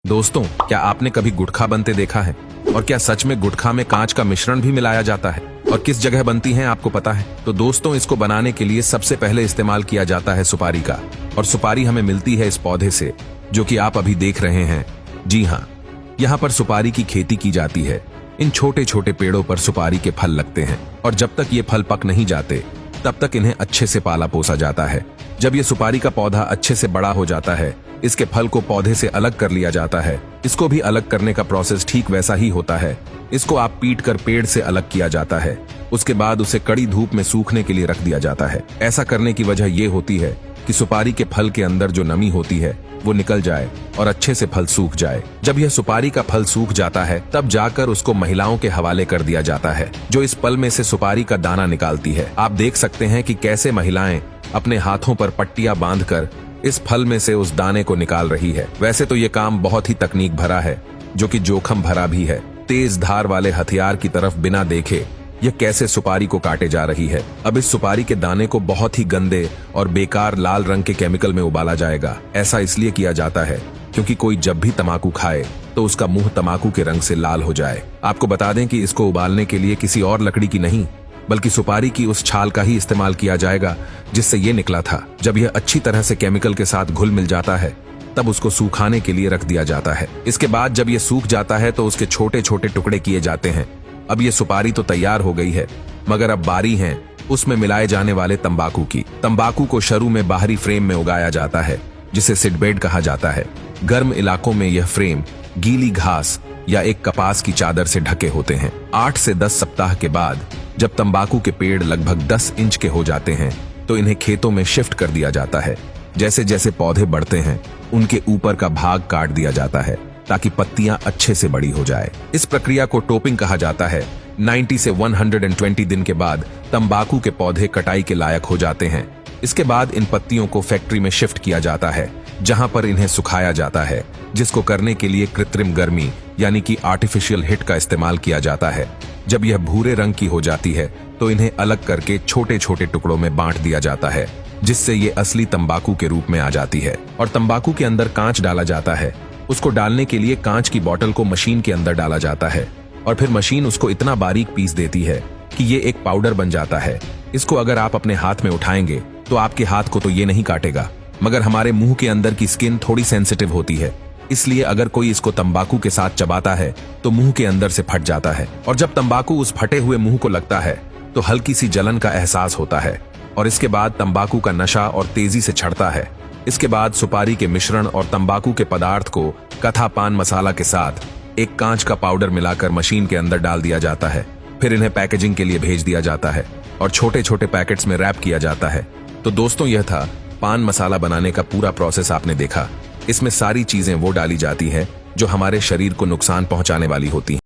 दोस्तों, क्या आपने कभी गुटखा बनते देखा है? और क्या सच में गुटखा में कांच का मिश्रण भी मिलाया जाता है? और किस जगह बनती है आपको पता है? तो दोस्तों, इसको बनाने के लिए सबसे पहले इस्तेमाल किया जाता है सुपारी का। और सुपारी हमें मिलती है इस पौधे से, जो कि आप अभी देख रहे हैं। जी हाँ, यहाँ पर सुपारी की खेती की जाती है। इन छोटे छोटे पेड़ों पर सुपारी के फल लगते हैं और जब तक ये फल पक नहीं जाते तब तक इन्हें अच्छे से पाला पोसा जाता है। जब ये सुपारी का पौधा अच्छे से बड़ा हो जाता है, इसके फल को पौधे से अलग कर लिया जाता है। इसको भी अलग करने का प्रोसेस ठीक वैसा ही होता है। इसको आप पीट कर पेड़ से अलग किया जाता है। उसके बाद उसे कड़ी धूप में सूखने के लिए रख दिया जाता है। ऐसा करने की वजह ये होती है कि सुपारी के फल के अंदर जो नमी होती है वो निकल जाए और अच्छे से फल सूख जाए। जब यह सुपारी का फल सूख जाता है तब जाकर उसको महिलाओं के हवाले कर दिया जाता है, जो इस पल में से सुपारी का दाना निकालती है। आप देख सकते हैं कि कैसे महिलाएं अपने हाथों पर पट्टियां बांधकर इस फल में से उस दाने को निकाल रही है। वैसे तो ये काम बहुत ही तकनीक भरा है, जो कि जोखिम भरा भी है। तेज धार वाले हथियार की तरफ बिना देखे यह कैसे सुपारी को काटे जा रही है। अब इस सुपारी के दाने को बहुत ही गंदे और बेकार लाल रंग के केमिकल में उबाला जाएगा। ऐसा इसलिए किया जाता है क्योंकि कोई जब भी तम्बाकू खाए तो उसका मुंह तम्बाकू के रंग से लाल हो जाए। आपको बता दें कि इसको उबालने के लिए किसी और लकड़ी की नहीं बल्कि सुपारी की उस छाल का ही इस्तेमाल किया जाएगा जिससे ये निकला था। जब यह अच्छी तरह से केमिकल के साथ घुल मिल जाता है तब उसको सुखाने के लिए रख दिया जाता है। इसके बाद जब ये सूख जाता है तो उसके छोटे छोटे टुकड़े किए जाते हैं। अब ये सुपारी तो तैयार हो गई है, मगर अब बारी है उसमें मिलाए जाने वाले तंबाकू की। तंबाकू को शुरू में बाहरी फ्रेम में उगाया जाता है, जिसे सीडबेड कहा जाता है। गर्म इलाकों में यह फ्रेम गीली घास या एक कपास की चादर से ढके होते हैं। 8 से 10 सप्ताह के बाद जब तंबाकू के पेड़ लगभग 10 इंच के हो जाते हैं तो इन्हें खेतों में शिफ्ट कर दिया जाता है। जैसे जैसे पौधे बढ़ते हैं उनके ऊपर का भाग काट दिया जाता है ताकि पत्तियां अच्छे से बड़ी हो जाए। इस प्रक्रिया को टोपिंग कहा जाता है। 90 से 120 दिन के बाद तंबाकू के पौधे कटाई के लायक हो जाते हैं। इसके बाद इन पत्तियों को फैक्ट्री में शिफ्ट किया जाता है, जहां पर इन्हें सुखाया जाता है, जिसको करने के लिए कृत्रिम गर्मी यानी कि आर्टिफिशियल हीट का इस्तेमाल किया जाता है। जब यह भूरे रंग की हो जाती है तो इन्हें अलग करके छोटे छोटे टुकड़ों में बांट दिया जाता है, जिससे ये असली तंबाकू के रूप में आ जाती है। और तंबाकू के अंदर कांच डाला जाता है। उसको डालने के लिए कांच की बोतल को मशीन के अंदर डाला जाता है और फिर मशीन उसको इतना बारीक पीस देती है कि ये एक पाउडर बन जाता है। इसको अगर आप अपने हाथ में उठाएंगे तो आपके हाथ को तो ये नहीं काटेगा, मगर हमारे मुंह के अंदर की स्किन थोड़ी सेंसिटिव होती है, इसलिए अगर कोई इसको तंबाकू के साथ चबाता है तो मुंह के अंदर से फट जाता है। और जब तंबाकू उस फटे हुए मुंह को लगता है तो हल्की सी जलन का एहसास होता है और इसके बाद तंबाकू का नशा और तेजी से चढ़ता है। इसके बाद सुपारी के मिश्रण और तंबाकू के पदार्थ को कथा पान मसाला के साथ एक कांच का पाउडर मिलाकर मशीन के अंदर डाल दिया जाता है। फिर इन्हें पैकेजिंग के लिए भेज दिया जाता है और छोटे छोटे पैकेट्स में रैप किया जाता है। तो दोस्तों, यह था पान मसाला बनाने का पूरा प्रोसेस। आपने देखा, इसमें सारी चीजें वो डाली जाती हैं जो हमारे शरीर को नुकसान पहुंचाने वाली होती हैं।